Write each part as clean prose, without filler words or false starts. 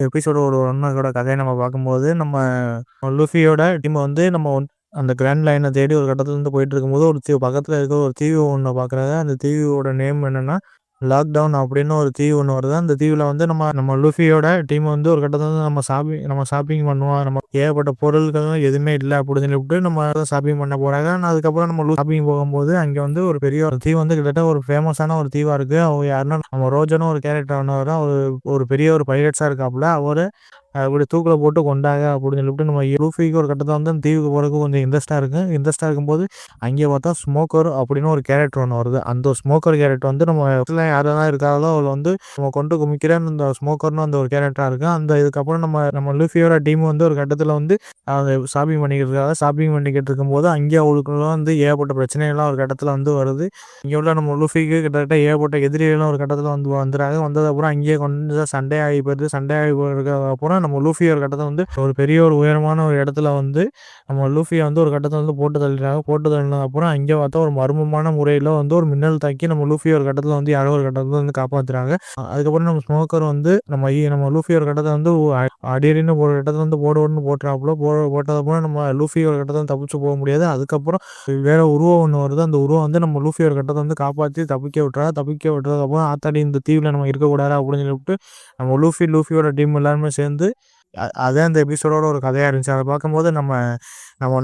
Episode ஒரு 1 கதையை நம்ம பார்க்கும்போது, நம்ம லூஃபியோட டீம் வந்து அந்த கிராண்ட் லைனை தேடி ஒரு கட்டத்துலேருந்து போயிட்டு இருக்கும்போது, ஒரு பக்கத்தில் இருக்க ஒரு தீவு ஒன்று பார்க்குறாங்க. அந்த தீவோட நேம் என்னன்னா லாக்டவுன் அப்படின்னு ஒரு தீவு ஒன்று வருது. அந்த தீவில் வந்து நம்ம லூஃபியோட டீம் வந்து ஒரு கட்டத்தில் வந்து நம்ம ஷாப்பிங் பண்ணுவோம். நம்ம ஏகப்பட்ட பொருட்கள் எதுவுமே இல்லை அப்படின்னு சொல்லிவிட்டு நம்ம ஷாப்பிங் பண்ண போகிறாங்க. அதுக்கப்புறம் நம்ம ஷாப்பிங் போகும்போது அங்கே வந்து ஒரு பெரிய ஒரு தீவு வந்து கிட்டத்தட்ட ஒரு ஃபேமஸான ஒரு தீவாக இருக்குது. அவங்க யாருன்னா நம்ம ரோஜனும் ஒரு கேரக்டர் ஒன்று வரும். ஒரு பெரிய ஒரு பைரட்ஸாக இருக்காப்புல. அவர் அப்படி தூக்கில் போட்டு கொண்டாங்க அப்படின்னு சொல்லிட்டு நம்ம லூஃபிக்கு ஒரு கட்டத்தில் வந்து அந்த தீவுக்கு போகிறதுக்கு கொஞ்சம் இன்ட்ரெஸ்ட்டாக இருக்கும்போது அங்கே பார்த்தா ஸ்மோக்கர் அப்படின்னு ஒரு கேரக்டர் ஒன்று வருது. அந்த ஸ்மோக்கர் கேரக்டர் வந்து நம்ம யாரெல்லாம் இருக்காங்களோ அவள் வந்து நம்ம கொண்டு குமிக்கிறேன்னு அந்த ஸ்மோக்கர்னு அந்த ஒரு கேரக்டராக இருக்குது. இதுக்கப்புறம் நம்ம லூஃபியோட டீம் வந்து ஒரு கட்டத்தில் வந்து ஷாப்பிங் பண்ணிக்கிட்டு இருக்கும்போது அங்கே அவளுக்குள்ள வந்து ஏகப்பட்ட பிரச்சனைகள்லாம் ஒரு கட்டத்தில் வந்து வருது. இங்கே உள்ள நம்ம லூஃபிக்கு கிட்டத்தட்ட ஏகப்பட்ட எதிரிகளும் ஒரு கட்டத்தில் வந்துடுறாங்க. வந்ததுக்கப்புறம் அங்கேயே கொஞ்சம் சண்டே ஆகி போயிருக்கிறதுக்கப்புறம் நம்ம லூஃபி ஒரு கட்டத்தில் வந்து ஒரு பெரிய ஒரு உயரமான ஒரு இடத்துல வந்து நம்ம லூஃபியை வந்து ஒரு கட்டத்தில் வந்து போட்டு தள்ளினதுக்கப்புறம் அங்கே பார்த்தா ஒரு மர்மமான முறையில் வந்து ஒரு மின்னல் தாக்கி நம்ம லூஃபி ஒரு கட்டத்தில் வந்து யாரோ ஒரு கட்டத்தில் வந்து காப்பாற்றுறாங்க. அதுக்கப்புறம் நம்ம ஸ்மோக்கர் வந்து நம்ம லூஃபி ஒரு கட்டத்தை வந்து அடியடின்னு ஒரு இடத்துல வந்து போடுவோன்னு போட்டதுக்கப்புறம் நம்ம லூஃபி ஒரு கட்டத்தில் தப்பிச்சு போக முடியாது. அதுக்கப்புறம் வேற உருவம் ஒன்று வருது. அந்த உருவம் வந்து நம்ம லூஃபி ஒரு கட்டத்தை வந்து காப்பாற்றி தப்பிக்க விட்டுறதுக்கப்புறம் ஆத்தாடி இந்த தீவில் நம்ம இருக்கக்கூடாது அப்படின்னு சொல்லிவிட்டு நம்ம லூஃபியோட டீம் எல்லாருமே சேர்ந்து அதே அந்த எபிசோடோட ஒரு கதையாக இருந்துச்சு. அதை பார்க்கும்போது நம்ம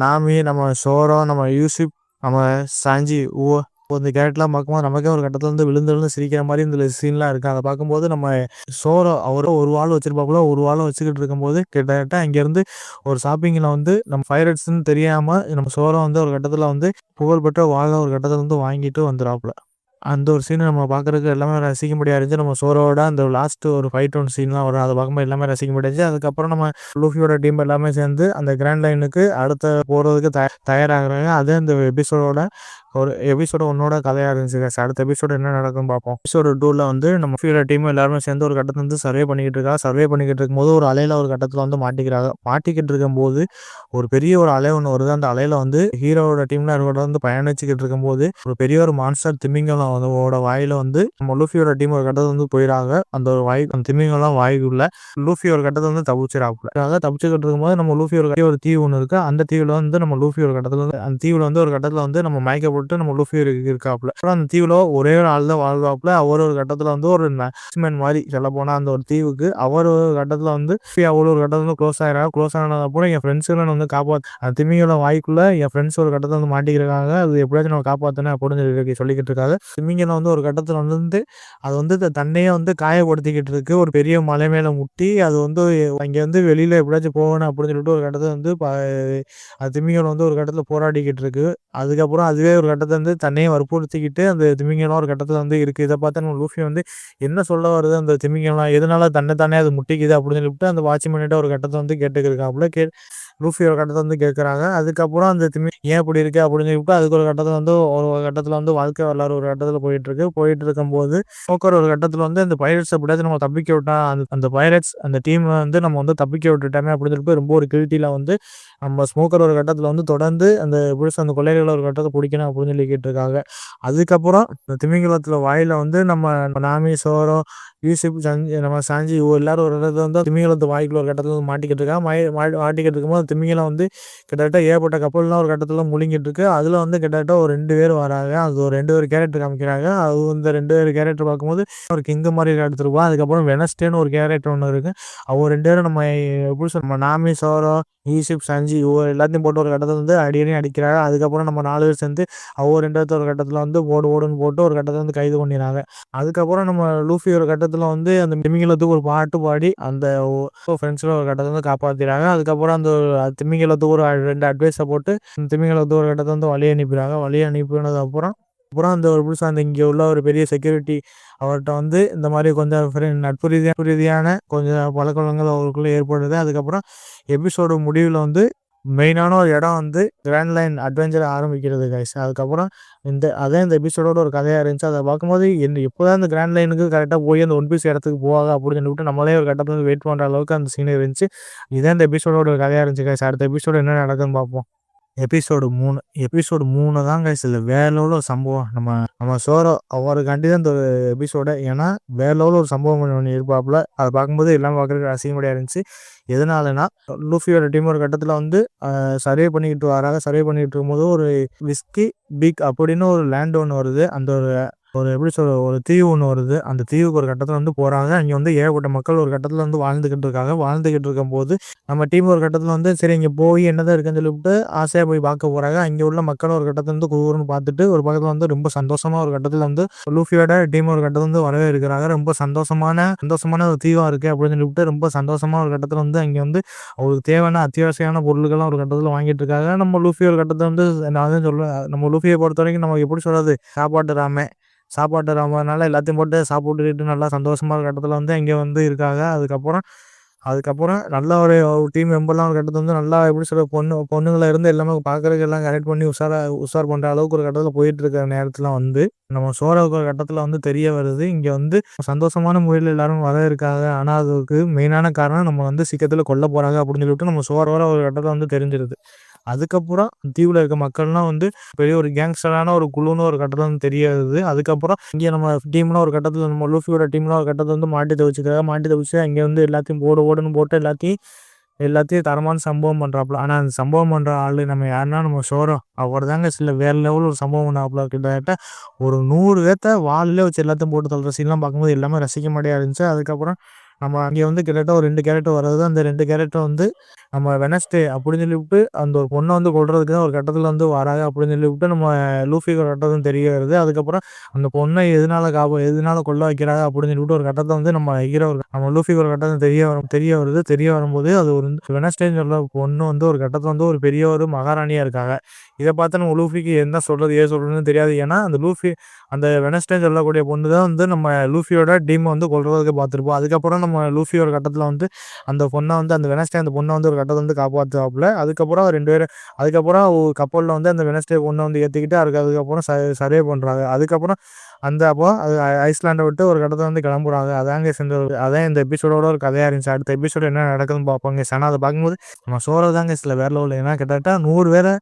நாமி, நம்ம சோரோ, நம்ம யூசிப், நம்ம சாஞ்சி இந்த கேரக்டர்லாம் பார்க்கும்போது நமக்கே ஒரு கட்டத்தில் வந்து விழுந்து சிரிக்கிற மாதிரி இந்த சீன்லாம் இருக்குது. அதை பார்க்கும்போது நம்ம சோரோ அவரும் ஒரு வாள் வச்சிருப்பாப்புல. ஒரு வாள் வச்சுக்கிட்டு இருக்கும்போது கிட்டத்தட்ட அங்கேருந்து ஒரு ஷாப்பிங்கில் வந்து நம்ம பைரட்ஸ்ன்னு தெரியாமல் நம்ம சோரோ வந்து ஒரு கட்டத்தில் வந்து புகழ்பெற்ற வாழை ஒரு கட்டத்தில் வந்து வாங்கிட்டு வந்துடுறாப்புல. அந்த ஒரு சீன் நம்ம பார்க்குறதுக்கு எல்லாமே ரசிக்கும்படியாக இருந்துச்சு. நம்ம சோரோட அந்த லாஸ்ட்டு ஒரு ஃபைட் சீன்லாம் வரும். அதை பார்க்கும்போது எல்லாமே ரசிக்கும்படியாக இருந்துச்சு. அதுக்கப்புறம் நம்ம லூஃபியோட டீம் எல்லாமே சேர்ந்து அந்த கிராண்ட் லைனுக்கு அடுத்த போகிறதுக்கு தயாராகிறாங்க. அதே இந்த எபிசோட 1 கதையாக இருந்துச்சு. அடுத்த எபிசோடு என்ன நடக்கும்னு பார்ப்போம். எபிசோடு 2ல் வந்து நம்ம லூஃபியோட டீம் எல்லாருமே சேர்ந்து ஒரு கட்டத்தில் வந்து சர்வே பண்ணிக்கிட்டு இருக்கும்போது ஒரு அலையில் ஒரு கட்டத்தில் வந்து மாட்டிக்கிட்டு இருக்கும்போது ஒரு பெரிய ஒரு அலை ஒன்று வருது. அந்த அலையில் வந்து ஹீரோவோட டீம்ல வந்து பயணிச்சுக்கிட்டு இருக்கும்போது ஒரு பெரிய ஒரு மான்ஸ்டர் திமிங்கலம் வாயில வந்து நம்ம லூஃபியோட டீம் ஒரு கட்டத்தில் வந்து போயிடாங்க. அந்த திமிங்கலம் வாய்க்குள்ள லூஃபி ஒரு கட்டத்தில் வந்து தப்பிச்சுக்கிட்டு இருக்கும்போது நம்ம லூஃபி ஒரு தீவு ஒன்று இருக்கு. அந்த தீவுல வந்து நம்ம லூஃபி ஒரு கட்டத்தில் வந்து அந்த தீவுல வந்து ஒரு கட்டத்தில் வந்து நம்ம மயக்கப்பட்டு நம்ம லூஃபி இருக்காப்புல. அந்த தீவுல ஒரே ஒரு ஆள் தான் வாழ்வாப்புல. அவர் ஒரு கட்டத்தில் வந்து ஒரு மேக்ஸிமன் மாதிரி சொல்ல போனா அந்த ஒரு தீவுக்கு அவர் ஒரு கட்டத்தில் வந்து அவர் ஒரு கட்டத்தில் வந்து க்ளோஸ் ஆனதுக்கப்புறம் என் ஃப்ரெண்ட்ஸுகளை வந்து அந்த திமிங்கலம் வாய்க்குள்ள என் ஃப்ரெண்ட்ஸ் ஒரு கட்டத்தில் வந்து மாட்டிக்கிறாங்க. அது எப்படியாச்சும் நம்ம காப்பாற்றினேன் அப்படின்னு சொல்லிக்கிட்டு இருக்காங்க. திமிங்கலம் வந்து ஒரு கட்டத்தில் வந்து அது வந்து தன்னையே வந்து காயப்படுத்திக்கிட்டு இருக்கு. ஒரு பெரிய மலை மேலே முட்டி அது வந்து அங்கே வந்து வெளியில் எப்படியாச்சும் போகணும் அப்படின்னு சொல்லிட்டு ஒரு கட்டத்தில் வந்து அது திமிங்கலம் வந்து ஒரு கட்டத்தில் போராடிக்கிட்டு இருக்கு. அதுக்கப்புறம் அதுவே ஒரு கட்டத்தில் வந்து தன்னையே வற்புறுத்திக்கிட்டு அந்த திமிங்கலம் ஒரு கட்டத்தில் வந்து இருக்குது. இதை பார்த்தா நம்ம லூஃபி வந்து என்ன சொல்ல வருது அந்த திமிங்கலம் எதனால தானே அது முட்டிக்குது அப்படின்னு சொல்லிவிட்டு அந்த வாட்ச்மேன்கிட்ட ஒரு கட்டத்தை வந்து கேட்டுக்கிருக்காப்புல. லூஃபி ஒரு கட்டத்தை வந்து கேட்குறாங்க. அதுக்கப்புறம் அந்த ஏன் இப்படி இருக்கு அப்படின்னு சொல்லிட்டு அதுக்கு ஒரு கட்டத்தில் வந்து வாழ்க்கை வரலாறு ஒரு கட்டத்தில் போயிட்டு இருக்கும்போது ஒரு கட்டத்தில் வந்து அந்த பைரட்ஸ் எப்படியாச்சும் நம்ம தப்பிக்க விட்டா அந்த பைரட்ஸ் அந்த டீம் வந்து நம்ம வந்து தப்பிக்க விட்டுட்டாமே அப்படின்னு சொல்லிட்டு ரொம்ப ஒரு கில்ட்டியில் வந்து நம்ம ஸ்மோக்கர் ஒரு கட்டத்தில் வந்து தொடர்ந்து அந்த கொள்ளைகளை ஒரு கட்டத்தை பிடிக்கணும் அப்படின்னு சொல்லி கேட்டிருக்காங்க. அதுக்கப்புறம் இந்த திமிங்கலத்தில் வாயில வந்து நம்ம நாமி, சோரோ, யூசிப், நம்ம சாஞ்சி எல்லாரும் ஒரு இடத்துல வந்து திமிங்கலத்து வாய்க்குள்ள ஒரு கட்டத்தில் வந்து மாட்டிக்கிட்டு மாட்டிக்கிட்டு இருக்கும்போது திமிங்கலம் வந்து கிட்டத்தட்ட ஏகப்பட்ட கப்பல்லாம் ஒரு கட்டத்தில் முழுங்கிட்டு இருக்கு. அதில் வந்து கிட்டத்தட்ட ஒரு 2 பேர் வராங்க. அது ஒரு 2 பேர் கேரக்டர் காமிக்கிறாங்க. அது இந்த 2 பேர் கேரக்டர் பார்க்கும்போது ஒரு கிங்கு மாதிரி எடுத்துருப்போம். அதுக்கப்புறம் வெனஸ்டேன்னு ஒரு கேரக்டர் ஒன்று இருக்கு. அவங்க 2 பேரும் நம்ம எப்படி நம்ம நாமி, சோரோ, யூசிப், சஞ்சி எல்லாத்தையும் போட்டு ஒரு கட்டத்தில் வந்து அடிக்கிறாங்க. அதுக்கப்புறம் நம்ம 4 பேர் சேர்ந்து அவங்க 2 பேர்த்த ஒரு கட்டத்தில் வந்து ஓடுன்னு போட்டு ஒரு கட்டத்தில் வந்து கைது பண்ணிடுறாங்க. அதுக்கப்புறம் நம்ம லூஃபி ஒரு கட்டத்தில் வந்து அந்த திமிங்கலத்துக்கு ஒரு பாட்டு பாடி அந்த ஃப்ரெண்ட்ஸில் ஒரு கட்டத்தில் வந்து காப்பாற்றிடுறாங்க. அதுக்கப்புறம் அந்த திமிங்கலத்துக்கு ஒரு 2 அட்வைஸை போட்டு திமிங்கலத்துக்கு ஒரு கட்டத்தை வந்து வழி அனுப்பினது அப்புறம் அந்த ஒரு புதுசாக அந்த இங்கே உள்ள ஒரு பெரிய செக்யூரிட்டி அவர்கிட்ட வந்து இந்த மாதிரி கொஞ்சம் நட்பு ரீதியான கொஞ்சம் பழக்கவழக்கங்கள் அவருக்குள்ளே ஏற்படுது. அதுக்கப்புறம் எபிசோடு முடிவில் வந்து மெயினான ஒரு இடம் வந்து கிராண்ட் லைன் அட்வென்ச்சர் ஆரம்பிக்கிறது கைஸ். அதுக்கப்புறம் இந்த எபிசோடோட ஒரு கதையாக இருந்துச்சு. அதை பார்க்கும்போது எப்போதான் இந்த கிராண்ட் லைனுக்கு கரெக்டாக போய் அந்த ஒன் பீஸ் இடத்துக்கு போவாங்க அப்படின்னு சொல்லிட்டு நம்மளே ஒரு கட்டத்தில் வந்து வெயிட் பண்ணுற அளவுக்கு அந்த சீன் இருந்துச்சு. இந்த எபிசோடோட ஒரு கதையாக இருந்துச்சு கைஸ். அடுத்த எபிசோடு என்ன நடக்குதுன்னு பார்ப்போம். எபிசோடு 3 தான் கைஸ் இதில் வேற லெவலில் ஒரு சம்பவம். நம்ம சோரோ அவருக்காண்டி தான் இந்த ஒரு எபிசோட. ஏன்னா வேற லெவலில் ஒரு சம்பவம் ஒன்று இருப்பாப்புல. அதை பார்க்கும்போது எல்லாம் பார்க்குறதுக்கு அசிங்கப்படியாக இருந்துச்சு. எதனாலனா லூஃபியோட டீம் ஒரு கட்டத்தில் வந்து சர்வே பண்ணிக்கிட்டு வராங்க. சர்வே பண்ணிக்கிட்டு இருக்கும்போது ஒரு விஸ்கி பீக் அப்படின்னு ஒரு லேண்ட் ஒன்று வருது. அந்த ஒரு எப்படி சொல்ற ஒரு தீவு ஒன்று வருது. அந்த தீவுக்கு ஒரு கட்டத்தில் வந்து போகிறாங்க. அங்கே வந்து ஏகப்பட்ட மக்கள் ஒரு கட்டத்தில் வந்து வாழ்ந்துக்கிட்டு இருக்காங்க. வாழ்ந்துக்கிட்டு இருக்கும்போது நம்ம டீம் ஒரு கட்டத்தில் வந்து சரி இங்கே போய் என்னதான் இருக்குன்னு சொல்லிவிட்டு ஆசையாக போய் பார்க்க போகிறாங்க. அங்கே உள்ள மக்கள் ஒரு கட்டத்தில் வந்து கூறுன்னு பார்த்துட்டு ஒரு பக்கத்தில் வந்து ரொம்ப சந்தோஷமாக ஒரு கட்டத்தில் வந்து லூஃபியோட டீம் ஒரு கட்டத்தில் வந்து வரவே இருக்கிறாங்க. ரொம்ப சந்தோஷமான ஒரு தீவாக இருக்குது அப்படின்னு சொல்லிவிட்டு ரொம்ப சந்தோஷமாக ஒரு கட்டத்தில் வந்து அங்கே வந்து அவங்களுக்கு தேவையான அத்தியாவசியமான பொருட்கள்லாம் ஒரு கட்டத்தில் வாங்கிட்டு இருக்காங்க. நம்ம லூஃபி ஒரு கட்டத்தில் வந்து நான் தான் சொல்லுவேன், நம்ம லூஃபியை பொறுத்த வரைக்கும் நம்ம எப்படி சொல்கிறது, சாப்பாட்டு ராமனால எல்லாத்தையும் போட்டு சாப்பிட்டுக்கிட்டு நல்லா சந்தோஷமா ஒரு கட்டத்தில் வந்து இங்கே வந்து இருக்காங்க. அதுக்கப்புறம் நல்ல ஒரு டீம் மெம்பர்லாம் ஒரு கட்டத்தில் வந்து நல்லா எப்படி சொல்ற பொண்ணுங்களை இருந்து எல்லாமே பார்க்குறதுக்கு எல்லாம் கனெக்ட் பண்ணி உஷார் பண்ணுற அளவுக்கு ஒரு கட்டத்தில் போயிட்டு இருக்கிற நேரத்தில் வந்து நம்ம சோரோவுக்கு ஒரு கட்டத்தில் வந்து தெரிய வருது. இங்கே வந்து சந்தோஷமான முறையில் எல்லாரும் வர இருக்காங்க. ஆனால் அதுக்கு மெயினான காரணம் நம்ம வந்து சீக்கிரத்தில் கொல்ல போகிறாங்க அப்படின்னு சொல்லிட்டு நம்ம சோரோட ஒரு கட்டத்தில் வந்து தெரிஞ்சிருது. அதுக்கப்புறம் தீவில் இருக்க மக்கள்லாம் வந்து பெரிய ஒரு கேங்ஸ்டரான ஒரு குழுன்னு ஒரு கட்டத்தில் வந்து தெரிய வருது. அதுக்கப்புறம் இங்கே நம்ம டீம்லாம் ஒரு கட்டத்தில் நம்ம லூஃபியோட டீம்லாம் ஒரு கட்டத்தில் வந்து மாட்டி தவிச்சு அங்கே வந்து எல்லாத்தையும் ஓடுன்னு போட்டு எல்லாத்தையும் தரமான சம்பவம் பண்ணுறாப்புல. ஆனால் அந்த சம்பவம் பண்ணுற ஆள் நம்ம யாருன்னா நம்ம சோரோ அவர் தாங்க. சில வேறு லெவலில் ஒரு சம்பவம் பண்ணாப்புல. கிட்டத்தட்ட ஒரு 100 பேர்த்த வாலிலே வச்சு எல்லாத்தையும் போட்டு தள்ளுற சீன்லாம் பார்க்கும்போது எல்லாமே ரசிக்க மாட்டேயா இருந்துச்சு. அதுக்கப்புறம் நம்ம அங்கே வந்து கிட்டத்தட்ட ஒரு 2 கேரக்டர் வருது. அந்த 2 கேரக்டர் வந்து நம்ம வெனஸ்டே அப்படின்னு சொல்லிவிட்டு அந்த ஒரு பொண்ணை வந்து கொள்றதுக்கு தான் ஒரு கட்டத்தில் வந்து வராங்க அப்படின்னு சொல்லிவிட்டு நம்ம லூஃபிக்கு ஒரு கட்டத்தில் தெரிய வருது. அதுக்கப்புறம் அந்த பொண்ணை எதனால கொள்ள வைக்கிறாங்க அப்படின்னு சொல்லிட்டு ஒரு கட்டத்தை வந்து நம்ம லூஃபிக்கு ஒரு கட்டத்தில் தெரிய வரும்போது அது ஒரு வெனஸ்டேன்னு சொல்ற பொண்ணு வந்து ஒரு கட்டத்தில் வந்து ஒரு பெரிய ஒரு மகாராணியாக இருக்காங்க. இதை பார்த்து நம்ம லூஃபிக்கு என்ன சொல்கிறது ஏன் சொல்கிறதுன்னு தெரியாது. ஏன்னா அந்த வெனஸ்டேன்னு சொல்லக்கூடிய பொண்ணு தான் வந்து நம்ம லூஃபியோட டீமை வந்து கொள்றதுக்கு பார்த்துருப்போம். அதுக்கப்புறம் நம்ம லூஃபி ஒரு கட்டத்தில் வந்து அந்த பொண்ணை வந்து அந்த பொண்ணை வந்து ஒரு கட்டத்தை வந்து காப்பாற்றுவாப்புல. அதுக்கப்புறம் 2 பேரும் அதுக்கப்புறம் கப்பலில் வந்து அந்த வெனஸ்டே பொண்ணை வந்து ஏற்றிக்கிட்டு அதுக்கப்புறம் சர்வே பண்ணுறாங்க. அதுக்கப்புறம் அப்போ அது ஐஸ்லாண்டை விட்டு ஒரு கட்டத்தை வந்து கிளம்புறாங்க. அதான் இந்த எபிசோடோட ஒரு கதையாக இருந்துச்சு. அடுத்த எபிசோடு என்ன நடக்குதுன்னு பார்ப்பாங்க. ஆனால் அதை பார்க்கும்போது நம்ம சோறு தாங்க சில வேற லெவலில். ஏன்னா கிட்டத்தட்ட 100 பேரை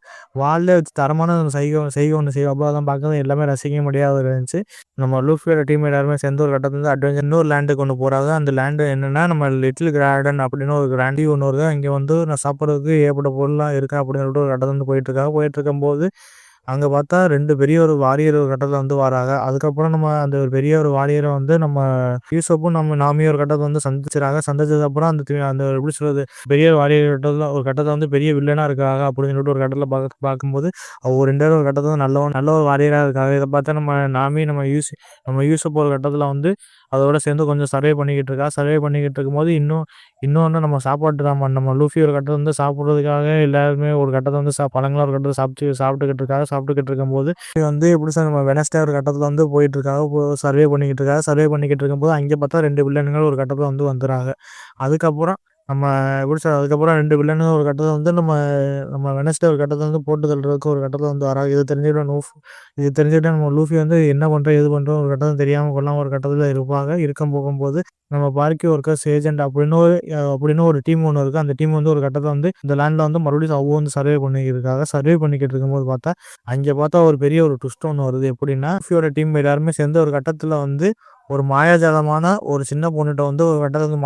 வாலில் வச்சு தரமான செய்கை ஒன்று செய்வோம். அதெல்லாம் பார்க்குறது எல்லாமே ரசிக்க முடியாத இருந்துச்சு. நம்ம லூஃபியோட டீம் எல்லாருமே சேர்ந்து ஒரு கட்டத்தில் வந்து அட்வென்ச்சர் இன்னொரு லேண்டுக்கு கொண்டு போகிறாங்க. அந்த லேண்டு என்னென்னா நம்ம லிட்டில் கார்டன் அப்படின்னு ஒரு கிராண்டி ஒன்று வருது. இங்கே வந்து நான் சாப்பிட்றதுக்கு ஏற்பட்ட பொருளாக இருக்கா அப்படின்னு சொல்லிட்டு ஒரு கட்டத்தில் வந்து போயிட்டு இருக்கும்போது அங்கே பார்த்தா 2 பெரிய ஒரு வாரியர் ஒரு கட்டத்தில் வந்து வராங்க. அதுக்கப்புறம் நம்ம அந்த ஒரு பெரிய ஒரு வாரியரை வந்து நம்ம யூசப்பும் நம்ம நாமியும் ஒரு கட்டத்தை வந்து சந்திச்சதுக்கப்புறம் அந்த எப்படி சொல்றது பெரிய வாரியர் ஒரு கட்டத்தை வந்து பெரிய வில்லனாக இருக்காங்க அப்படின்னு சொல்லிட்டு ஒரு கட்டத்தில் பார்க்கும்போது அவங்க 2 பேரும் ஒரு கட்டத்தில் நல்ல ஒரு வாரியராக இருக்காங்க. இதை பார்த்தா நம்ம யூசப் ஒரு கட்டத்தில் வந்து அதோட சேர்ந்து கொஞ்சம் சர்வே பண்ணிக்கிட்டு இருக்கும்போது இன்னொன்று நம்ம லூஃபி ஒரு கட்டத்தை வந்து சாப்பிட்றதுக்காக எல்லாருமே ஒரு கட்டத்தை வந்து பழங்களாக ஒரு கட்டத்தை சாப்பிட்டுக்கிட்டு இருக்கும்போது வந்து எப்படி சார் நம்ம வெனஸ்டே ஒரு கட்டத்தில் வந்து போயிட்டு இருக்காங்க. சர்வே பண்ணிக்கிட்டு இருக்கும்போது அங்கே பார்த்தா 2 வில்லன்கள் ஒரு கட்டத்தில் வந்து வந்துடுறாங்க. அதுக்கப்புறம் நம்ம எப்படி சார் அதுக்கப்புறம் 2 வில்லனுங்க ஒரு கட்டத்தில் வந்து நம்ம வெனஸ்டே ஒரு கட்டத்தில் வந்து போட்டு தள்ளுறதுக்கு ஒரு கட்டத்தில் வந்து வராங்க. இது தெரிஞ்சுக்கிட்டு நம்ம லூஃபி வந்து என்ன பண்ணுறோம் எது பண்ணுறோம் ஒரு கட்டத்தில் தெரியாமல் கொள்ளாமல் ஒரு கட்டத்தில் போகும்போது நம்ம பார்க்கி ஒர்க்கர்ஸ் ஏஜென்ட் அப்படின்னு ஒரு டீம் ஒன்று இருக்குது. அந்த டீம் வந்து ஒரு கட்டத்தில் வந்து இந்த லேண்டில் வந்து மறுபடியும் அவங்க வந்து சர்வே பண்ணிக்கிட்டு இருக்கும்போது பார்த்தா ஒரு பெரிய ஒரு ட்விஸ்ட் ஒன்று வருது. எப்படின்னா லூஃபியோட டீம் எல்லாருமே சேர்ந்து ஒரு கட்டத்தில் வந்து ஒரு மாயாஜாலமான ஒரு சின்ன பொண்ணுகிட்ட வந்து ஒரு கட்டத்தில் வந்து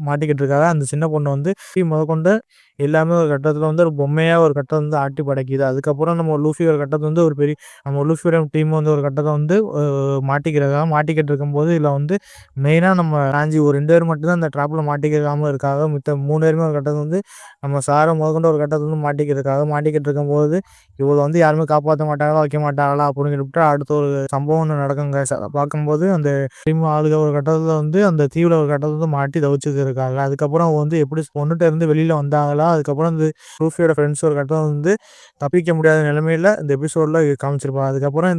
மாட்டிக்கிட்டு இருக்காங்க. அந்த சின்ன பொண்ணு வந்து முதற்கொண்டு எல்லாமே ஒரு கட்டத்தில் வந்து ஒரு பொம்மையாக ஒரு கட்டத்தை வந்து ஆட்டி படைக்குது. அதுக்கப்புறம் நம்ம லூஃபி ஒரு கட்டத்தை வந்து நம்ம லூஃபியோட டீம் வந்து ஒரு கட்டத்தை வந்து மாட்டிக்கிட்டு இருக்கும்போது இதில் வந்து மெயினாக நம்ம ராஞ்சி ஒரு 2 பேர் மட்டும்தான் அந்த ட்ராப்பில் மாட்டிக்காமல் இருக்காங்க. மித்த 3 பேருமே ஒரு கட்டத்தை வந்து நம்ம சாரை முதற்கொண்டு ஒரு கட்டத்தை வந்து மாட்டிக்கிட்டு இருக்கும்போது இவளை வந்து யாருமே காப்பாற்ற மாட்டாங்களா வைக்க மாட்டாங்களா அப்படின்னு சொல்லிட்டு அடுத்த ஒரு சம்பவம் ஒன்று நடக்குங்க. பார்க்கும்போது அந்த டீம் ஆளுக ஒரு கட்டத்தில் வந்து அந்த தீவில் ஒரு கட்டத்தில் வந்து மாட்டி தவிச்சுட்டு இருக்காங்க. அதுக்கப்புறம் அவங்க வந்து எப்படி பொண்ணுகிட்ட இருந்து வெளியில் வந்தாங்களா. அதுக்கப்புறம் இந்த லூஃபியோட ஃப்ரெண்ட்ஸ் ஒரு கட்டத்தில் வந்து தப்பிக்க முடியாத நிலைமையில் இந்த எபிசோடில் காமிச்சிருப்பாங்க. அதுக்கப்புறம்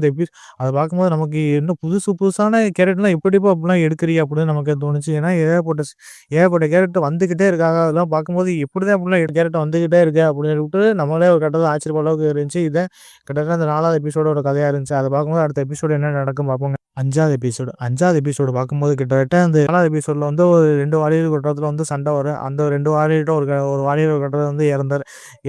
அதை பார்க்கும்போது நமக்கு இன்னும் புதுசான கேரக்டர்லாம் எப்படிப்போ அப்படிலாம் எடுக்கிறீ அப்படின்னு நமக்கு தோணுச்சு. ஏன்னா ஏகப்பட்ட கேரக்டர் வந்துக்கிட்டே இருக்காங்க. அதெல்லாம் பார்க்கும்போது எப்படிதான் அப்படிலாம் கேரக்டர் வந்துக்கிட்டே இருக்கு அப்படின்னு சொல்லிட்டு நம்மளே ஒரு கட்டத்தில் ஆச்சரியப்பட அளவுக்கு இருந்துச்சு. இதை கிட்டத்தட்ட அந்த 4வது எபிசோடோட கதையாக இருந்துச்சு. அதை பார்க்கும்போது அடுத்த எபிசோடு என்ன நடக்கும் பார்ப்போங்க. 5வது எபிசோடு பார்க்கும்போது கிட்டத்தட்ட அந்த 4வது எபிசோடில் வந்து ஒரு 2 வாரியர் கட்டத்தில் வந்து சண்டை வரும். அந்த 2 வாரியர்கிட்ட ஒரு வாரியர் கட்டத்தில் வந்து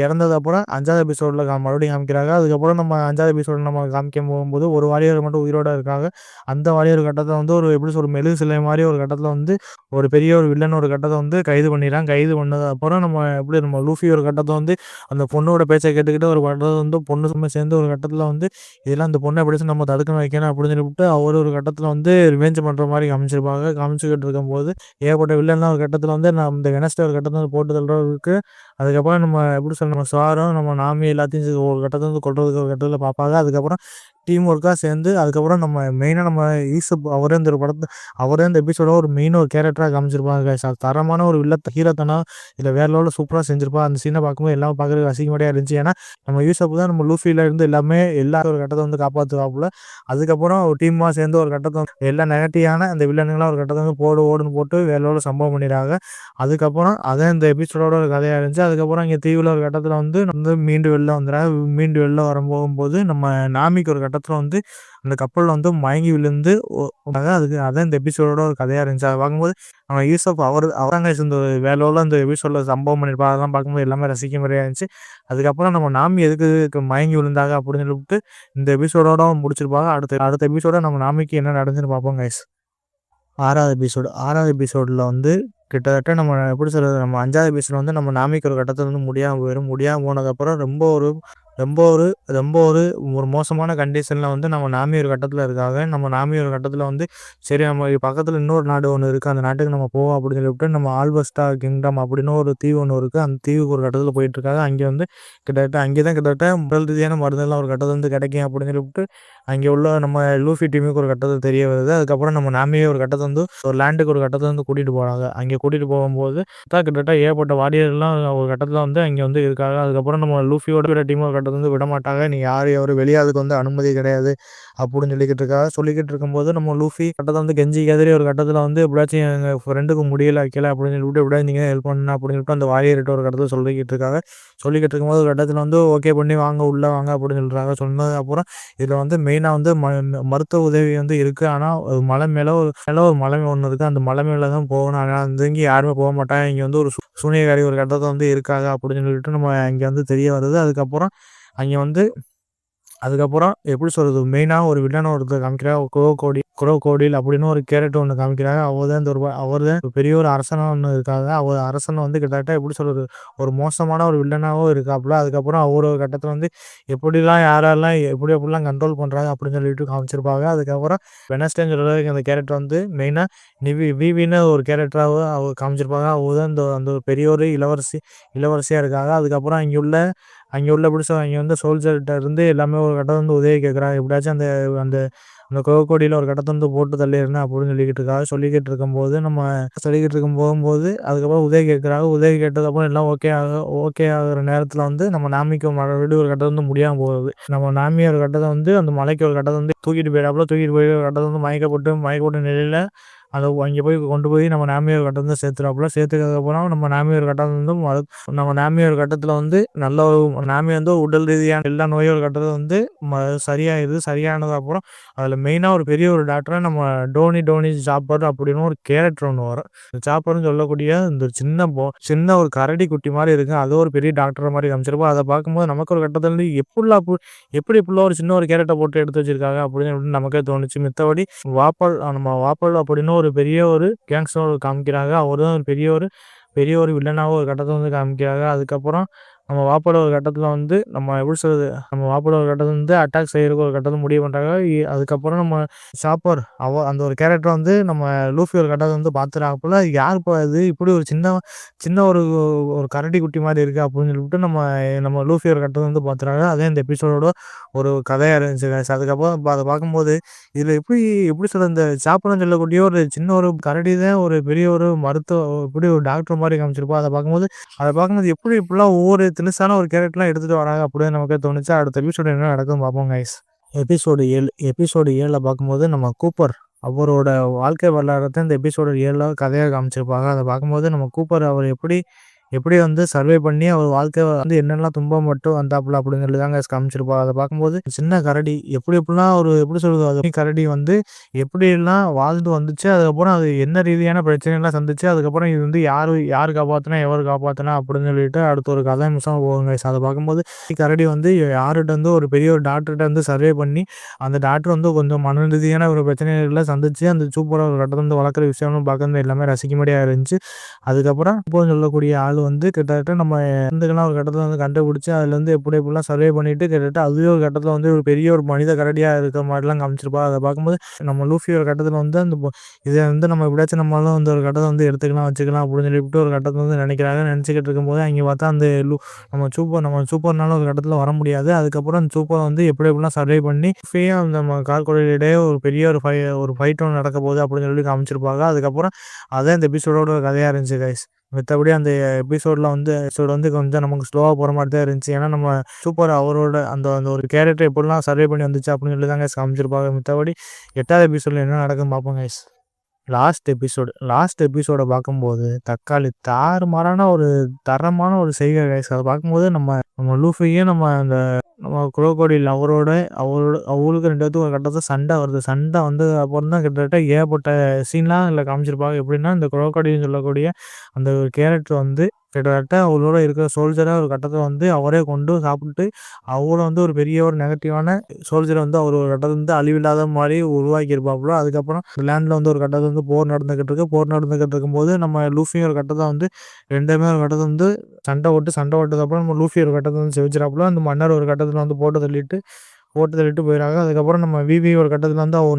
இறந்தது அப்புறம் 5வது எபிசோடில் மறுபடியும் காமிக்கிறாங்க. அதுக்கப்புறம் நம்ம 5வது எபிசோடு நம்ம காமிக்க போகும்போது ஒரு வாரியர் மட்டும் உயிரோட இருக்காங்க. அந்த வாரியர் கட்டத்தில் வந்து ஒரு எப்படி சொல்ற மெழுகு சிலை மாதிரி ஒரு கட்டத்தில் வந்து ஒரு பெரிய ஒரு வில்லன் ஒரு கட்டத்தை வந்து கைது பண்ணிடுறாங்க. கைது பண்ணது அப்புறம் நம்ம லூஃபி ஒரு கட்டத்தை வந்து அந்த பொண்ணோட பேச்சை கேட்டுக்கிட்டு ஒரு கட்டத்தை வந்து பொண்ணு சும்மா சேர்ந்து ஒரு கட்டத்தில் வந்து இதெல்லாம் அந்த பொண்ணை எப்படிச்சு நம்ம தடுக்கணும் வைக்கணும் அப்படின்னு சொல்லிவிட்டு ஒரு கட்டத்தில் வந்து ரிவெஞ்ச் பண்ணுற மாதிரி காமிச்சுக்கிட்டு இருக்கும்போது ஏகப்பட்ட வில்லன்லாம் ஒரு கட்டத்தில் வந்து நம்ம இந்த வெனஸ்டே ஒரு கட்டத்தில் வந்து போட்டு தள்ளுறதுக்கு அதுக்கப்புறம் நம்ம எப்படி சொல்ல நம்ம சாரும் நம்ம நாமி எல்லாத்தையும் ஒரு கட்டத்தில் வந்து கொள்றதுக்கு ஒரு கட்டத்தில் பார்ப்பாங்க. அதுக்கப்புறம் டீம் ஒர்க்காக சேர்ந்து அதுக்கப்புறம் நம்ம மெயினாக நம்ம ஈசப் அவரே இந்த எபிசோட ஒரு மெயின் ஒரு கேரக்டராக காமிச்சிருப்பாங்க. தரமான ஒரு ஹீரோத்தனம் இல்லை வேற லெவலில் சூப்பராக செஞ்சிருப்பா. அந்த சீனை பார்க்கும்போது எல்லாம் பார்க்குறதுக்கு அசிங்கமாடியாக இருந்துச்சு. ஏன்னா நம்ம யூசப் தான் நம்ம லூஃபியில் இருந்து எல்லாமே எல்லா ஒரு கட்டத்தை வந்து காப்பாற்றுவாப்புல. அதுக்கப்புறம் ஒரு டீமாக சேர்ந்து ஒரு கட்டத்தை எல்லா நெகட்டிவான அந்த வில்லனுங்களாம் ஒரு கட்டத்தை வந்து ஓடுன்னு போட்டு வேற லெவலில் சம்பவம் பண்ணிடுறாங்க. அதுக்கப்புறம் அதான் இந்த எபிசோடோட ஒரு கதையாக இருந்துச்சு. அதுக்கப்புறம் இங்கே தீவில் ஒரு கட்டத்தில் வந்து மீண்டு வெளில வரும்போது நம்ம நாமிக்கு ஒரு கட்டத்தில் வந்து அந்த கப்பலில் வந்து மயங்கி விழுந்து அதான் இந்த எபிசோடோட ஒரு கதையாக இருந்துச்சு. அதை பார்க்கும்போது நம்ம யூசப் அவராங்க இந்த வேலையோட அந்த எபிசோடில் சம்பவம் பண்ணியிருப்பாங்க. அதெல்லாம் பார்க்கும்போது எல்லாமே ரசிக்க மாதிரியா இருந்துச்சு. அதுக்கப்புறம் நம்ம நாமி எதுக்கு மயங்கி விழுந்தாங்க அப்படின்னு சொல்லிட்டு இந்த எபிசோடோட முடிச்சிருப்பாங்க. அடுத்த எபிசோட நம்ம நாமிக்கு என்ன நடந்துச்சுன்னு பார்ப்போம் கைஸ். 6வது எபிசோடில் வந்து கிட்டத்தட்ட நம்ம எப்படி சொல்கிறது நம்ம 5வது எபிசோட் வந்து நம்ம நாமிக்கு ஒரு கட்டத்தில் வந்து முடியாமல் போனதுக்கப்புறம் ரொம்ப ஒரு மோசமான கண்டிஷனில் வந்து நம்ம நாமி ஒரு கட்டத்தில் இருக்காங்க. நம்ம நாமி ஒரு கட்டத்தில் வந்து சரி நம்ம பக்கத்தில் இன்னொரு நாடு ஒன்று இருக்குது, அந்த நாட்டுக்கு நம்ம போவோம் அப்படின்னு சொல்லிவிட்டு நம்ம ஆல்பஸ்டா கிங்டம் அப்படின்னு ஒரு தீவு ஒன்று இருக்குது. அந்த தீவுக்கு ஒரு கட்டத்தில் போயிட்டுருக்காங்க. அங்கே வந்து கிட்டத்தட்ட முதல் ரீதியான மருந்துலாம் ஒரு கட்டத்தில் வந்து கிடைக்கும் அப்படின்னு சொல்லிவிட்டு அங்கே உள்ள நம்ம லூஃபி டீமுக்கு ஒரு கட்டத்தில் தெரிய வருது. அதுக்கப்புறம் நம்ம நாமியை ஒரு கட்டத்தை வந்து ஒரு லேண்டுக்கு ஒரு கட்டத்தை வந்து கூட்டிகிட்டு போகிறாங்க. அங்கே கூட்டிகிட்டு போகும்போது கிட்டத்தட்ட ஏகப்பட்ட வாரியர்லாம் ஒரு கட்டத்தில் வந்து அங்கே வந்து இருக்காங்க. அதுக்கப்புறம் நம்ம லூஃபியோட டீம் ஒரு கட்டத்தை வந்து விட மாட்டாங்க. நீ யார் வெளியாதுக்கு வந்து அனுமதி கிடையாது அப்படின்னு சொல்லிக்கிட்டு இருக்கும்போது நம்ம லூஃபி கட்டத்தை வந்து கெஞ்சி கதறி ஒரு கட்டத்தில் வந்து எப்படியாச்சும் எங்கள் ஃப்ரெண்டுக்கு முடியல வைக்கல அப்படின்னு சொல்லிட்டு எப்படியாவது நீங்கள் ஹெல்ப் பண்ணணும் அப்படின்னு சொல்லிட்டு அந்த வாரியர்கிட்ட ஒரு கட்டத்தில் சொல்லிக்கிட்டு இருக்கும்போது ஒரு கட்டத்தில் வந்து ஓகே பண்ணி வாங்க உள்ளே வாங்க அப்படின்னு சொல்கிறாங்க. சொன்னது அப்புறம் இதில் வந்து மெயினாக வந்து மருத்துவ உதவி வந்து இருக்குது. ஆனால் மலை மேலே ஒரு மலை ஒன்று இருக்குது. அந்த மலை மேலே தான் போகணும். ஆனால் வந்து இங்கே யாருமே போக மாட்டாங்க. இங்கே வந்து ஒரு சூனியக்காரி ஒரு கட்டத்தை வந்து இருக்காங்க அப்படின்னு சொல்லிட்டு நம்ம இங்கே வந்து தெரிய வருது. அதுக்கப்புறம் எப்படி சொல்கிறது மெயினாக ஒரு வில்லனை ஒருத்தர் காமிக்கிறாங்க. குரோகோடில் அப்படின்னு ஒரு கேரக்டர் ஒன்று காமிக்கிறாங்க. அவர் தான் பெரிய ஒரு அரசனாக ஒன்று இருக்காங்க. அரசன் வந்து கிட்டத்தட்ட எப்படி சொல்கிறது ஒரு மோசமான ஒரு வில்லனாகவும் இருக்காப்புல. அதுக்கப்புறம் ஒரு கட்டத்தில் வந்து எப்படிலாம் யாரெல்லாம் எப்படிலாம் கண்ட்ரோல் பண்ணுறாங்க அப்படின்னு சொல்லிட்டு காமிச்சிருப்பாங்க. அதுக்கப்புறம் வெனஸ்டேன்னு சொல்கிறதுக்கு அந்த கேரக்டர் வந்து மெயினாக விவின்னு ஒரு கேரக்டராக அவர் காமிச்சிருப்பாங்க. அவர் தான் அந்த ஒரு பெரிய ஒரு இளவரசியாக இருக்காங்க. அதுக்கப்புறம் அங்கே உள்ள பிடிச்சவங்க அங்கே வந்து சோல்ஜர்கிட்ட இருந்து எல்லாமே ஒரு கட்டத்தை வந்து உதவி கேட்குறாங்க. எப்படியாச்சும் அந்த அந்த கோடியில் ஒரு கட்டத்தை வந்து போட்டு தள்ளிடுறேன் அப்படின்னு சொல்லிக்கிட்டு இருக்கும்போது அதுக்கப்புறம் உதவி கேட்டதுக்கப்புறம் எல்லாம் ஓகே ஆகுற நேரத்தில் வந்து நம்ம நாமிக்கு மறுபடியும் ஒரு கட்டத்தை வந்து முடியாமல் போகுது. நம்ம நாமி ஒரு கட்டத்தை வந்து அந்த மலைக்கு ஒரு கட்டத்தை வந்து தூக்கிட்டு போய் ஒரு கட்டத்தை வந்து மயக்கப்பட்ட நிலையில் அங்கே கொண்டு போய் நம்ம நாமியோர் கட்டத்தை சேர்த்துக்கிறதுக்கப்புறம் நம்ம நாமியோர் கட்டத்தை வந்து நம்ம நாமியோர் கட்டத்தில் வந்து நல்ல ஒரு நாமி வந்து உடல் ரீதியான எல்லா நோயோர் கட்டத்தை வந்து சரியானது அப்புறம் அதில் மெயினாக ஒரு பெரிய ஒரு டாக்டராக நம்ம டோனி சாப்பர் அப்படின்னு ஒரு கேரக்டர் ஒன்று வரும். சாப்பர்னு சொல்லக்கூடிய இந்த சின்ன ஒரு கரடி குட்டி மாதிரி இருக்கு. அது ஒரு பெரிய டாக்டர் மாதிரி காமிச்சிருப்போம். அதை பார்க்கும்போது நமக்கு ஒரு கட்டத்தில் வந்து எப்படி ஒரு சின்ன ஒரு கேரக்டர் போட்டு எடுத்து வச்சிருக்காங்க அப்படின்னு நமக்கே தோணுச்சு. மித்தபடி வாப்பல் அப்படின்னு ஒரு பெரிய ஒரு கேங்ஸ்டர் காமிக்கிறாங்க. அவர் தான் பெரிய ஒரு வில்லனாக ஒரு கட்டத்தை வந்து காமிக்கிறாங்க. அதுக்கப்புறம் நம்ம வாப்போட ஒரு கட்டத்தில் வந்து நம்ம எப்படி சொல்கிறது நம்ம வாப்போட ஒரு கட்டத்தில் வந்து அட்டாக் செய்யறதுக்கு ஒரு கட்டத்தில் முடிவு பண்ணுறாங்க. அதுக்கப்புறம் நம்ம சாப்பர் அந்த ஒரு கேரக்டர் வந்து நம்ம லூஃபி ஒரு கட்டத்தை வந்து பார்த்துறாப்புல யார் இது இப்படி ஒரு சின்ன ஒரு கரடி குட்டி மாதிரி இருக்குது அப்படின்னு சொல்லிட்டு நம்ம லூஃபி ஒரு கட்டத்தை வந்து பார்த்துறாங்க. அதே இந்த எபிசோடோட ஒரு கதையாக இருந்துச்சு. அதுக்கப்புறம் அதை பார்க்கும்போது இதில் எப்படி சொல்ற இந்த சாப்பர்னு சொல்லக்கூடிய ஒரு சின்ன ஒரு கரடி தான் ஒரு பெரிய ஒரு இப்படி ஒரு டாக்டர் மாதிரி காமிச்சிருப்போம். அதை பார்க்கும்போது இப்படிலாம் ஒவ்வொரு தினுசான ஒரு கேரக்டர்லாம் எடுத்துகிட்டு வராங்க அப்படின்னு நமக்கே தோணுச்சு. அடுத்த எபிசோடு என்ன நடக்குதுன்னு பார்ப்போம் கைஸ். எபிசோடு 7 பார்க்கும்போது நம்ம கூப்பர் அவரோட வாழ்க்கை வரலாறத்தை இந்த எபிசோடு 7 கதையாக காமிச்சிருப்பாங்க. அதை பார்க்கும்போது நம்ம கூப்பர் அவர் எப்படி எப்படி வந்து சர்வே பண்ணி அவர் வாழ்க்கை வந்து என்னெல்லாம் துன்பம் மட்டும் வந்தாப்புல அப்படிங்கிறது தாங்க காமிச்சிருப்பாங்க. அதை பார்க்கும்போது சின்ன கரடி எப்படிலாம் ஒரு எப்படி சொல்றது அது கரடி வந்து எப்படியெல்லாம் வாழ்ந்து வந்துச்சு, அதுக்கப்புறம் அது என்ன ரீதியான பிரச்சனைலாம் சந்திச்சு, அதுக்கப்புறம் இது வந்து யார் காப்பாத்துனா எவர் காப்பாத்துனா அப்படின்னு சொல்லிட்டு அடுத்த ஒரு கதாம்சம் போகுங்க. அதை பார்க்கும்போது கரடி வந்து யார்கிட்ட வந்து ஒரு பெரிய ஒரு டாக்டர்கிட்ட வந்து சர்வே பண்ணி அந்த டாக்டர் வந்து கொஞ்சம் மன ரீதியான ஒரு பிரச்சனைகளை சந்திச்சு அந்த சூப்பராக ஒரு கட்டத்தை வந்து வளர்க்குற விஷயம்னு பார்க்கறது எல்லாமே ரசிக்கும்படியாக இருந்துச்சு. அதுக்கப்புறம் இப்போன்னு சொல்லக்கூடிய ஆள் வந்து கிட்டத்தட்ட நம்ம இறந்துக்கலாம் ஒரு கட்டத்தில் வந்து கண்டுபிடிச்சி அதுலேருந்து எப்படிலாம் சர்வே பண்ணிட்டு கிட்டத்தட்ட அதுவே ஒரு கட்டத்தில் வந்து ஒரு பெரிய ஒரு மனித கரடியாக இருக்கிற மாதிரிலாம் காமிச்சிருப்பா. அதை பார்க்கும்போது நம்ம லூஃபி ஒரு கட்டத்தில் வந்து அந்த இதை வந்து நம்ம எப்படியாச்சும் நம்மளால வந்து ஒரு கட்டத்தை வந்து எடுத்துக்கலாம் வச்சுக்கலாம் அப்படின்னு சொல்லிட்டு ஒரு கட்டத்தை வந்து நினச்சிக்கிட்டு இருக்கும்போது அங்கே பார்த்தா அந்த நம்ம சூப்பர்னால ஒரு கட்டத்தில் வர முடியாது. அதுக்கப்புறம் அந்த சூப்பர் வந்து எப்படிலாம் சர்வே பண்ணி ஃப்ரீயாக நம்ம கால்குடையிடையே ஒரு பெரிய ஒரு ஃபைட் ஒன்று நடக்க போகுது அப்படின்னு சொல்லி காமிச்சிருப்பாங்க. அதுக்கப்புறம் அதான் இந்த எபிசோடோட ஒரு கதையாக இருந்துச்சு கைஸ். மத்தபடி அந்த எபிசோட் வந்து கொஞ்சம் நமக்கு ஸ்லோவாக போகிற மாதிரி தான் இருந்துச்சு. ஏன்னா நம்ம சூப்பர் அவரோட அந்த அந்த ஒரு கேரக்டர் எப்படிலாம் சர்வே பண்ணி வந்துச்சு அப்படின்னு சொல்லி தாங்க காமிச்சிருப்பாங்க. மத்தபடி 8வது எபிசோடில் என்ன நடக்குதுன்னு பார்ப்போம் கைஸ். லாஸ்ட் எபிசோட பார்க்கும்போது தக்காளி தாறுமாறான ஒரு தரமான ஒரு செய்கை கைஸ். அதை பார்க்கும்போது நம்ம லூஃபியும் நம்ம குரோக்கோடைல் அவங்களுக்கு 2 பேத்துக்கும் ஒரு கட்டத்தில் சண்டை வருது. சண்டை வந்து அப்புறம் தான் கிட்டத்தட்ட ஏகப்பட்ட சீன்லாம் இதில் காமிச்சிருப்பாங்க. எப்படின்னா இந்த குரோக்கோடைல்னு சொல்லக்கூடிய அந்த ஒரு கேரக்டர் வந்து கிட்டத்தட்ட அவரோட இருக்கிற சோல்ஜராக ஒரு கட்டத்தில் வந்து அவரே கொண்டு சாப்பிட்டு அவரை வந்து ஒரு பெரிய ஒரு நெகட்டிவான சோல்ஜரை வந்து அவர் ஒரு கட்டத்தில் வந்து அழிவில்லாத மாதிரி உருவாக்கியிருப்பாப்புல. அதுக்கப்புறம் லேண்டில் வந்து ஒரு கட்டத்தில் வந்து போர் நடந்துக்கிட்டு இருக்கும்போது நம்ம லூஃபியும் ஒரு கட்டத்தை வந்து 2மே ஒரு கட்டத்தை வந்து சண்டை ஓட்டதுக்கப்புறம் நம்ம லூஃபி ஒரு கட்டத்தில் வந்து செவிச்சிடாப்புல. அந்த மன்னர் ஒரு கட்டத்தில் வந்து போட்டு தள்ளிட்டு போயிடறாங்க. அதுக்கப்புறம் நம்ம விவி ஒரு கட்டத்தில் வந்து அவங்க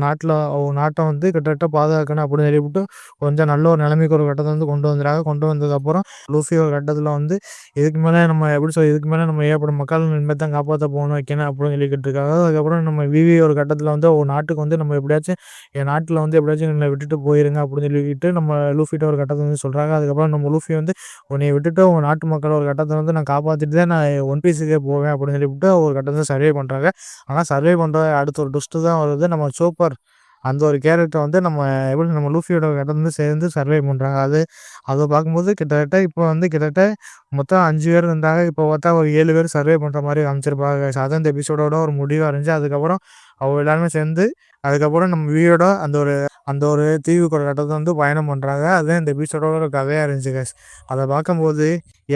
நாட்டை வந்து கிட்டத்தட்ட பாதுகாக்கணும் அப்படின்னு சொல்லிவிட்டு கொஞ்சம் நல்ல ஒரு நிலைமைக்கு ஒரு கட்டத்தை வந்து கொண்டு வந்ததுக்கப்புறம் லூஃபி ஒரு கட்டத்தில் வந்து இதுக்கு மேலே நம்ம ஏற்படும் மக்கள் இனிமேல் தான் காப்பாற்ற போகணும் வைக்கணும் அப்படின்னு சொல்லிக்கிட்டு இருக்காங்க. அதுக்கப்புறம் நம்ம விவி ஒரு கட்டத்தில் வந்து ஒரு நாட்டுக்கு வந்து நம்ம என் நாட்டில் வந்து எப்படியாச்சும் என்னை விட்டுட்டு போயிருங்க அப்படின்னு சொல்லிக்கிட்டு நம்ம லூஃபிட்ட ஒரு கட்டத்தை வந்து சொல்கிறாங்க. அதுக்கப்புறம் நம்ம லூஃபி வந்து உன்னை விட்டுட்டு உங்கள் நாட்டு மக்கள் ஒரு கட்டத்தை வந்து நான் காப்பாற்றிட்டு தான் நான் ஒன் பீஸுக்கே போவேன் அப்படின்னு சொல்லிவிட்டு ஒரு கட்டத்தை சர்வே பண்ணுறாங்க. ஆனால் சர்வே பண்ணுற அடுத்த ஒரு ட்விஸ்ட்டு தான் வருது. நம்ம சூப்பர் அந்த ஒரு கேரக்டர் வந்து நம்ம லூஃபியோட வந்து சேர்ந்து சர்வே பண்ணுறாங்க. அதை பார்க்கும்போது கிட்டத்தட்ட மொத்தம் 5 பேர் இருந்தாங்க. இப்போ பார்த்தா ஒரு 7 பேர் சர்வே பண்ணுற மாதிரி காமிச்சிருப்பாங்க. அதான் இந்த எபிசோடோட ஒரு முடிவாக இருந்துச்சு. அதுக்கப்புறம் அவங்க எல்லாருமே சேர்ந்து அதுக்கப்புறம் நம்ம வியோட அந்த ஒரு தீவுக்கு ஒரு கட்டத்தை வந்து பயணம் பண்ணுறாங்க. அதுதான் இந்த எபிசோடோட ஒரு கதையாக இருந்துச்சு கைஸ். அதை பார்க்கும்போது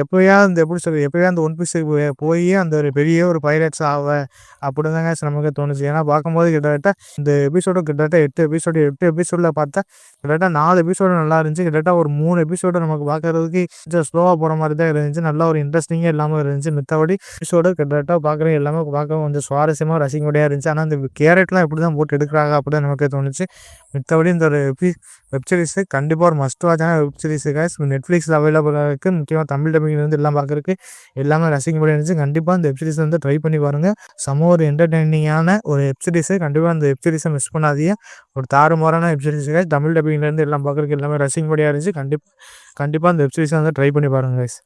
எப்போயா அந்த ஒன் பீஸுக்கு போய் அந்த ஒரு பெரிய ஒரு பைரட்ஸ் அப்படி தான் கைஸ் நமக்கு தோணுச்சு. ஏன்னா பார்க்கும்போது கிட்டத்தட்ட இந்த எபிசோடு கிட்டத்தட்ட 8 எபிசோடில் பார்த்தா கிட்டத்தட்ட 4 எபிசோடு நல்லா இருந்துச்சு. கிட்டத்தட்ட ஒரு 3 எபிசோடு நமக்கு பார்க்கறதுக்கு கொஞ்சம் ஸ்லோவாக போகிற மாதிரி தான் இருந்துச்சு. நல்லா ஒரு இன்ட்ரெஸ்டிங்காக இல்லாமல் இருந்துச்சு. மித்தபடி எபிசோடு கிட்டத்தட்ட பார்க்குற எல்லாமே பார்க்க கொஞ்சம் சுவாரஸ்யமாக ரசிக்கும்படியாக இருந்துச்சு. ஆனால் இந்த கேரக்டர்லாம் எப்படி தான் போட்டு எடுக்கிறாங்க அப்படி தான் நமக்கு தோணுச்சு. மித்தபடி இந்த ஒரு வெப்சீரிஸு கண்டிப்பாக ஒரு மஸ்ட் வாட்சான வெப்சீரிஸு கைஸ். நெட்ஃப்ளிக்ஸில் அவைலபிளாக இருக்குது. முக்கியமாக தமிழ் டப்பிங் வந்து எல்லாம் பார்க்குறதுக்கு எல்லாமே ரசிக்கும்படியாக இருந்துச்சு. கண்டிப்பாக இந்த வெப்சீரிஸ் வந்து ட்ரை பண்ணி பாருங்கள். ஒரு என்டர்டெய்னிங்கான ஒரு வெப்சீரிஸு. கண்டிப்பாக அந்த வெப்சீரிஸை மிஸ் பண்ணாதீங்க. ஒரு தாறுமாறான வெப்சீரிஸு கைஸ். தமிழ் டப்பிங்லேருந்து எல்லாம் பார்க்குறதுக்கு எல்லாமே ரசிக்கும்படியாக இருந்துச்சு. கண்டிப்பாக அந்த வெப்சீரிஸை வந்து ட்ரை பண்ணி பாருங்கள் கைஸ்.